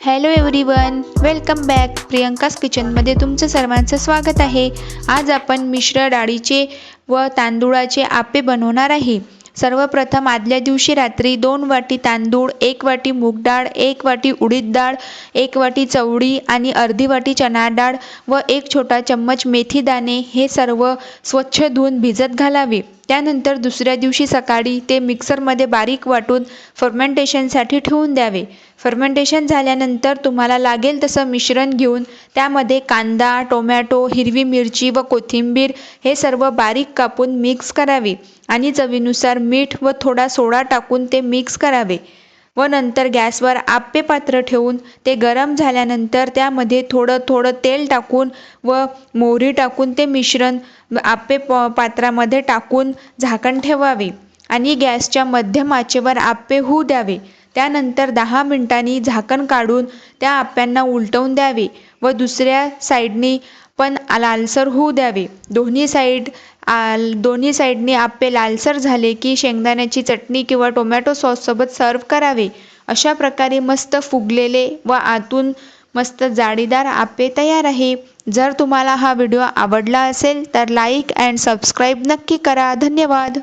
Hello everyone, welcome back. Priyanka's किचनमध्ये तुमचं सर्वांचं स्वागत आहे. आज आपण मिश्र डाळीचे व तांदूळाचे आप्पे बनवणार आहे. सर्वप्रथम आदल्या दिवशी रात्री 2 वाटी तांदूळ, 1 वाटी मूग डाळ, 1 वाटी उडीद डाळ, 1 वाटी चवळी आणि अर्धी वाटी चणा डाळ व 1 छोटा चम्मच मेथी दाणे हे सर्व स्वच्छ धुवून भिजत घालावे. त्यानंतर दुसऱ्या दिवशी सकाळी ते मिक्सरमध्ये बारीक वाटून फर्मेंटेशनसाठी ठेवून द्यावे. फर्मेंटेशन झाल्यानंतर तुम्हाला लागेल तसं मिश्रण घेऊन त्यामध्ये कांदा, टोमॅटो, हिरवी मिरची व कोथिंबीर हे सर्व बारीक कापून मिक्स करावे आणि चवीनुसार मीठ व थोडा सोडा टाकून ते मिक्स करावे व नंतर गॅसवर आप्पे पात्र ठेवून ते गरम झाल्यानंतर त्यामध्ये थोडं तेल टाकून व मोहरी टाकून ते मिश्रण आप्पे पात्रामध्ये टाकून झाकण ठेवावे आणि गॅसच्या मध्यम आचेवर आप्पे होऊ द्यावे. त्यानंतर 10 मिनिटांनी झाकण काढून त्या आप्यांना उलटवून द्यावे व दुसऱ्या साईडनी पण लालसर होऊ द्यावे. दोन्ही साईडनी आप्पे लालसर झाले की शेंगदाण्याची चटणी किंवा टोमॅटो सॉससोबत सर्व करावे. अशा प्रकारे मस्त फुगलेले व आतून मस्त जाळीदार आप्पे तयार आहे. जर तुम्हाला हा व्हिडिओ आवडला असेल तर लाईक अँड सबस्क्राईब नक्की करा. धन्यवाद.